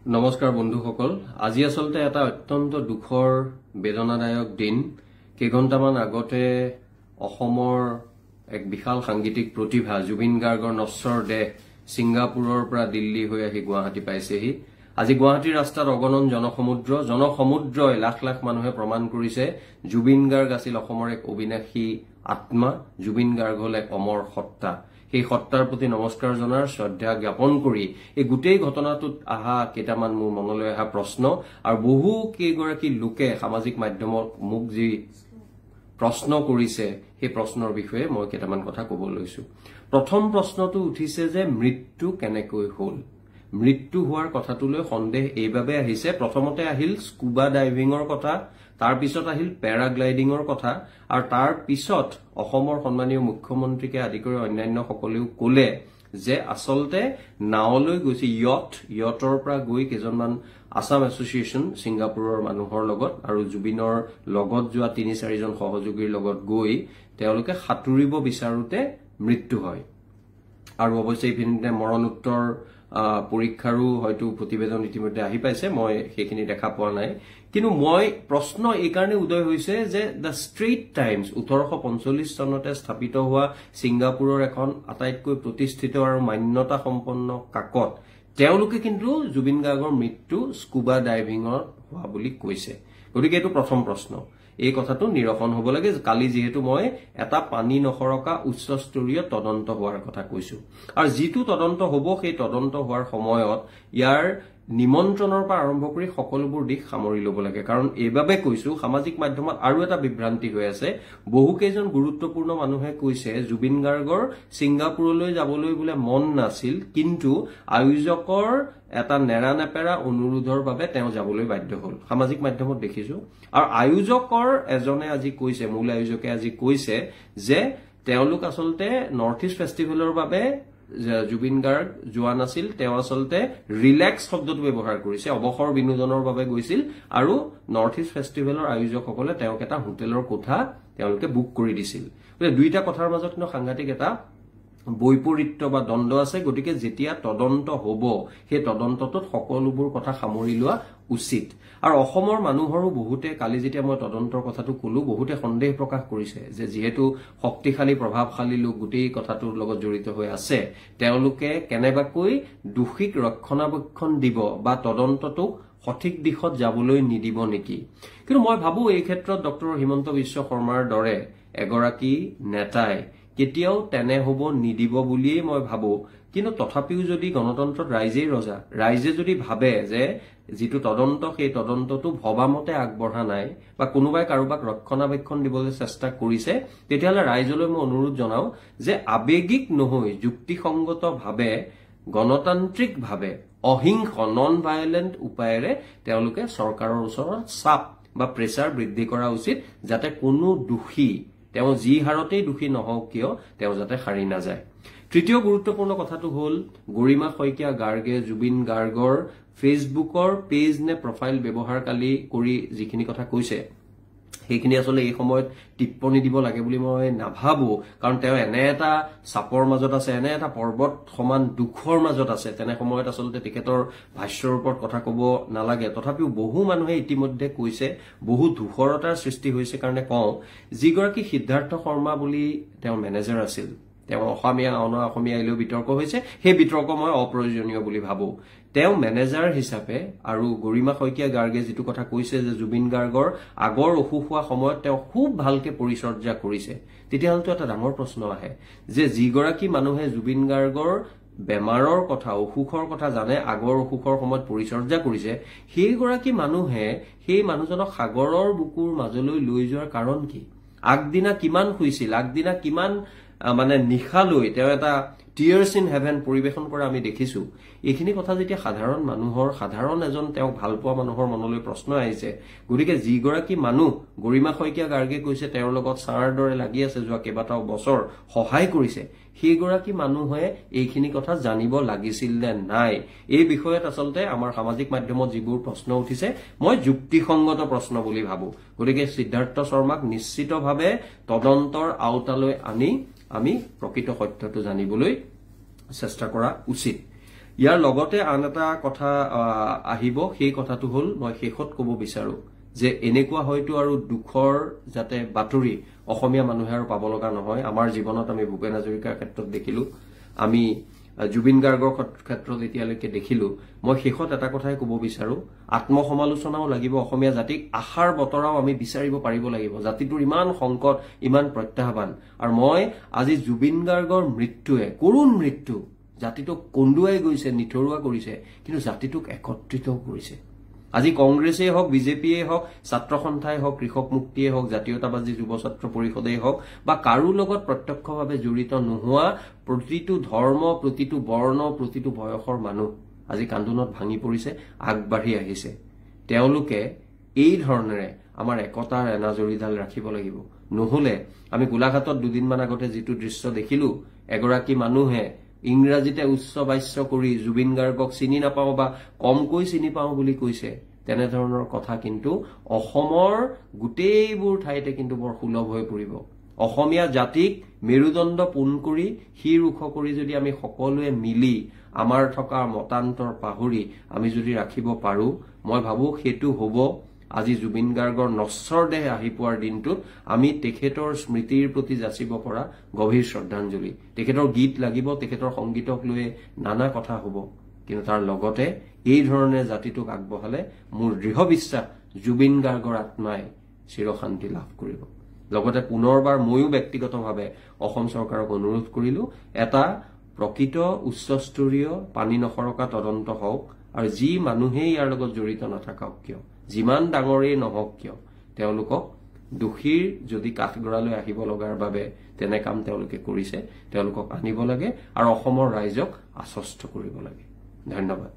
নমস্কাৰ বন্ধুসকল আজি আসলতে এটা অত্যন্ত দুখৰ বেদনাদায়ক দিন কেইঘণ্টামান আগতে অসমৰ এক বিশাল সাংগীতিক প্ৰতিভা জুবিন গাৰ্গৰ নশ্বৰ দেহ সিংগাপুৰৰ পৰা দিল্লী হৈ আহি গুৱাহাটী পাইছেহি আজি গুৱাহাটীৰ ৰাস্তাত অগণন জনসমুদ্ৰই লাখ লাখ মানুহে প্ৰমাণ কৰিছে জুবিন গাৰ্গ আছিল অসমৰ এক অবিনাশী আত্মা জুবিন গাৰ্গ হল এক অমৰ সত্তা এই সত্তাৰ প্ৰতি নমস্কাৰ জনাৰ শ্ৰদ্ধা জ্ঞাপন কৰি এই গোটেই ঘটনাটোত আহা কেইটামান মোৰ মনলৈ অহা প্ৰশ্ন আৰু বহু কেইগৰাকী লোকে সামাজিক মাধ্যমত মোক যি প্ৰশ্ন কৰিছে সেই প্ৰশ্নৰ বিষয়ে মই কেইটামান কথা ক'ব লৈছো প্ৰথম প্ৰশ্নটো উঠিছে যে মৃত্যু কেনেকৈ হ'ল মৃত্যু হোৱাৰ কথাটোলৈ সন্দেহ এইভাবে আহিছে প্ৰথমতে আহিল স্কুবা ডাইভিংৰ কথা তাৰ পিছত আহিল প্যাৰাগ্লাইডিংৰ কথা আৰু তাৰ পিছত অসমৰ সন্মানীয় মুখ্যমন্ত্ৰীকে আদি কৰি অন্যান্য সকলেও ক'লে যে আসলতে নাওলৈ গৈছে ইয়টৰ পৰা গৈ কেইজনমান আসাম এছ'চিয়েশ্যন সিংগাপুৰৰ মানুহৰ লগত আৰু জুবিনৰ লগত যোৱা ৩-৪ জন সহযোগীৰ লগত গৈ তেওঁলোকে সাঁতুৰিব বিচাৰোতে মৃত্যু হয় আৰু অৱশ্যে ইভিনিংতে মৰণোত্তৰ পৰীক্ষাৰো হয়তো প্ৰতিবেদন ইতিমধ্যে আহি পাইছে মই সেইখিনি দেখা পোৱা নাই কিন্তু মই প্ৰশ্ন এই কাৰণে উদয় হৈছে যে দ্য ষ্ট্ৰেইট টাইমছ 1845 চনতে স্থাপিত হোৱা সিংগাপুৰৰ এখন আটাইতকৈ প্ৰতিষ্ঠিত আৰু মান্যতা সম্পন্ন কাকত তেওঁলোকে কিন্তু জুবিন গাৰ্গৰ মৃত্যু স্কুবা ডাইভিংৰ হোৱা বুলি কৈছে গতিকে এইটো প্ৰথম প্ৰশ্ন এই কথাটো নিৰসন হ'ব লাগে কালি যেহেতু মই এটা পানী নখৰকা উচ্চস্তৰীয় তদন্ত হোৱাৰ কথা কৈছো আৰু যিটো তদন্ত হ'ব সেই তদন্ত হোৱাৰ সময়ত ইয়াৰ নিমন্ত্ৰণৰ পৰা আৰম্ভ কৰি সকলোবোৰ দিশ সামৰি ল'ব লাগে কাৰণ এইভাবে কৈছো সামাজিক মাধ্যমত আৰু এটা বিভ্ৰান্তি হৈ আছে বহু কেইজন গুৰুত্বপূৰ্ণ মানুহে কৈছে জুবিন গাৰ্গৰ সিংগাপুৰলৈ যাবলৈ বোলে মন নাছিল কিন্তু আয়োজকৰ এটা নেৰানেপেৰা অনুৰোধৰ বাবে তেওঁ যাবলৈ বাধ্য হ'ল সামাজিক মাধ্যমত দেখিছো আৰু আয়োজকৰ এজনে আজি কৈছে মূল আয়োজকে আজি কৈছে যে তেওঁলোক আসলতে নৰ্থ ইষ্ট ফেষ্টিভেলৰ বাবে জুবিন গাৰ্গ যোৱা নাছিল তেওঁ আসলতে ৰিলেক্স শব্দটো ব্যৱহাৰ কৰিছে অৱসৰ বিনোদনৰ বাবে গৈছিল আৰু নৰ্থ ইষ্ট ফেষ্টিভেলৰ আয়োজকসকলে তেওঁক এটা হোটেলৰ কোঠা তেওঁলোকে বুক কৰি দিছিল দুইটা কথাৰ মাজত কিন্তু সাংঘাতিক এটা বৈপৰীত্য বা দ্বন্দ্ব আছে গতিকে যেতিয়া তদন্ত হ'ব সেই তদন্তটোত সকলোবোৰ কথা সামৰি লোৱা উচিত আৰু অসমৰ মানুহৰো বহুতে কালি যেতিয়া মই তদন্তৰ কথাটো কলো বহুতে সন্দেহ প্ৰকাশ কৰিছে যে যেহেতু শক্তিশালী প্ৰভাৱশালী লোক গোটেই কথাটোৰ লগত জড়িত হৈ আছে তেওঁলোকে কেনেবাকৈ দোষীক ৰক্ষণাবেক্ষণ দিব বা তদন্তটোক সঠিক দিশত যাবলৈ নিদিব নেকি কিন্তু মই ভাবো এই ক্ষেত্ৰত ডক্টৰ হিমন্ত বিশ্ব শৰ্মাৰ দৰে এগৰাকী নেতাই কেতিয়াও তেনে হ'ব নিদিব বুলিয়ে মই ভাবো কিন্তু তথাপিও যদি গণতন্ত্ৰত ৰাইজেই ৰজা ৰাইজে যদি ভাবে যে যিটো তদন্ত সেই তদন্তটো ভবামতে আগবঢ়া নাই বা কোনোবাই কাৰোবাক ৰক্ষণাবেক্ষণ দিবলৈ চেষ্টা কৰিছে তেতিয়াহ'লে ৰাইজলৈ মই অনুৰোধ জনাও যে আবেগিক নহয় যুক্তিসংগতভাৱে গণতান্ত্ৰিকভাৱে অহিংস নন ভায়োলেন্ট উপায়েৰে তেওঁলোকে চৰকাৰৰ ওচৰত চাপ বা প্ৰেছাৰ বৃদ্ধি কৰা উচিত যাতে কোনো দোষী তেওঁ যি হাৰতেই দোষী নহওক কিয় তেওঁ যাতে হাৰি নাযায় তৃতীয় গুৰুত্বপূৰ্ণ কথাটো হ'ল গৰিমা শইকীয়া গাৰ্গে জুবিন গাৰ্গৰ ফেচবুকৰ পেজ নে প্ৰফাইল ব্যৱহাৰকাৰী কৰি যিখিনি কথা কৈছে সেইখিনি আসলে এই সময়ত টিপ্পনী দিব লাগে বুলি মই নাভাবো কাৰণ তেওঁ এনে এটা চাপৰ মাজত আছে এনে এটা পৰ্বত সমান দুখৰ মাজত আছে তেনে সময়ত আসলে তেখেতৰ ভাষ্যৰ ওপৰত কথা ক'ব নালাগে তথাপিও বহু মানুহে ইতিমধ্যে কৈছে বহু দুখৰতাৰ সৃষ্টি হৈছে কাৰণে কওঁ যিগৰাকী সিদ্ধাৰ্থ শৰ্মা বুলি তেওঁ মেনেজাৰ আছিল তেওঁ অসমীয়া অসমীয়া আইলেও বিতৰ্ক হৈছে সেই বিতৰ্ক মই অপ্ৰয়োজনীয় বুলি ভাবো তেওঁ মেনেজাৰ হিচাপে আৰু গৰিমা শইকীয়া গাৰ্গে যিটো কথা কৈছে যে জুবিন গাৰ্গৰ আগৰ অসুখ হোৱা সময়ত তেওঁ খুব ভালকে পৰিচৰ্যা কৰিছে তেতিয়াহ'লে এটা ডাঙৰ প্ৰশ্ন আহে যে যিগৰাকী মানুহে জুবিন গাৰ্গৰ বেমাৰৰ কথা অসুখৰ কথা জানে আগৰ অসুখৰ সময়ত পৰিচৰ্যা কৰিছে সেইগৰাকী মানুহে সেই মানুহজনক সাগৰৰ বুকুৰ মাজলৈ লৈ যোৱাৰ কাৰণ কি আগদিনা কিমান শুইছিল আগদিনা কিমান মানে নিশালৈ তেওঁ এটা টিয়াৰ্স ইন হেভেন পৰিবেশন কৰা আমি দেখিছো এইখিনি কথা যেতিয়া সাধাৰণ এজন তেওঁক ভাল পোৱা মানুহৰ মনলৈ প্ৰশ্ন আহিছে গতিকে যিগৰাকী মানুহ গৰিমা শইকীয়া গাৰ্গে কৈছে তেওঁৰ লগত ছাৰ দৰে লাগি আছে যোৱা কেইবাটাও বছৰ সহায় কৰিছে সেইগৰাকী মানুহে এইখিনি কথা জানিব লাগিছিল নে নাই এই বিষয়ত আসলতে আমাৰ সামাজিক মাধ্যমত যিবোৰ প্ৰশ্ন উঠিছে মই যুক্তিসংগত প্ৰশ্ন বুলি ভাবো গতিকে সিদ্ধাৰ্থ শৰ্মাক নিশ্চিতভাৱে তদন্তৰ আওতালৈ আনি আমি প্ৰকৃত সত্যটো জানিবলৈ চেষ্টা কৰা উচিত ইয়াৰ লগতে আন এটা কথা আহিব, সেই কথাটো হ'ল মই শেষত ক'ব বিচাৰো যে এনেকুৱা হয়তো আৰু দুখৰ যাতে বাতৰি অসমীয়া মানুহে আৰু পাব লগা নহয়। আমাৰ জীৱনত আমি ভূপেন হাজৰিকাৰ ক্ষেত্ৰত দেখিলো, আমি জুবিন গাৰ্গৰ ক্ষেত্ৰত এতিয়ালৈকে দেখিলো। মই শেষত এটা কথাই ক'ব বিচাৰো, আত্মসমালোচনাও লাগিব অসমীয়া জাতিক, আশাৰ বতৰাও আমি বিচাৰিব পাৰিব লাগিব। জাতিটোৰ ইমান সংকট, ইমান প্ৰত্যাহ্বান, আৰু মই আজি জুবিন গাৰ্গৰ মৃত্যুৱে, কৰুণ মৃত্যু, জাতিটোক কন্দুৱাই গৈছে, নিথৰুৱা কৰিছে, কিন্তু জাতিটোক একত্ৰিতও কৰিছে। আজি কংগ্ৰেছেই হওক, বিজেপিয়েই হওক, ছাত্ৰ সন্থাই হওক, কৃষক মুক্তিয়ে হওক, জাতীয়তাবাদী যুৱ ছাত্ৰ পৰিষদেই হওক, বা কাৰো লগত প্ৰত্যক্ষভাৱে জড়িত নোহোৱা প্ৰতিটো ধৰ্ম, প্ৰতিটো বৰ্ণ, প্ৰতিটো বয়সৰ মানুহ আজি কান্দোনত ভাঙি পৰিছে, আগবাঢ়ি আহিছে। তেওঁলোকে এই ধৰণেৰে আমাৰ একতাৰ এনাজৰীডাল ৰাখিব লাগিব। নহলে আমি গোলাঘাটত দুদিনমান আগতে যিটো দৃশ্য দেখিলো, এগৰাকী মানুহে ইংৰাজীতে উচ্চ বাচ্য কৰি জুবিন গাৰ্গক চিনি নাপাওঁ বা কমকৈ চিনি পাওঁ বুলি কৈছে, তেনেধৰণৰ কথা কিন্তু অসমৰ গোটেইবোৰ ঠাইতে কিন্তু বৰ সুলভ হৈ পৰিব। অসমীয়া জাতিক মেৰুদণ্ড পোন কৰি, শিৰ ওখ কৰি যদি আমি সকলোৱে মিলি আমাৰ থকা মতান্তৰ পাহৰি আমি যদি ৰাখিব পাৰো, মই ভাবো সেইটো হ'ব আজি জুবিন গাৰ্গৰ নশ্বৰ দেহ আহি পোৱাৰ দিনটোত আমি তেখেতৰ স্মৃতিৰ প্ৰতি যাচিব পৰা গভীৰ শ্ৰদ্ধাঞ্জলি। তেখেতৰ গীত লাগিব, তেখেতৰ সংগীতক লৈ নানা কথা হ'ব, কিন্তু তাৰ লগতে এই ধৰণে জাতিটোক আগবঢ়ালে মোৰ দৃঢ় বিশ্বাস জুবিন গাৰ্গৰ আত্মাই চিৰশান্তি লাভ কৰিব। লগতে পুনৰবাৰ ময়ো ব্যক্তিগতভাৱে অসম চৰকাৰক অনুৰোধ কৰিলো, এটা প্ৰকৃত উচ্চস্তৰীয় পানী নসৰকা তদন্ত হওক, আৰু যি মানুহেই ইয়াৰ লগত জড়িত নাথাকক কিয়, যিমান ডাঙৰেই নহওক কিয়, তেওঁলোকক দোষীৰ যদি কাঠগড়ালৈ আহিব লগাৰ বাবে তেনে কাম তেওঁলোকে কৰিছে, তেওঁলোকক আনিব লাগে আৰু অসমৰ ৰাইজক আশ্বস্ত কৰিব লাগে। ধন্যবাদ।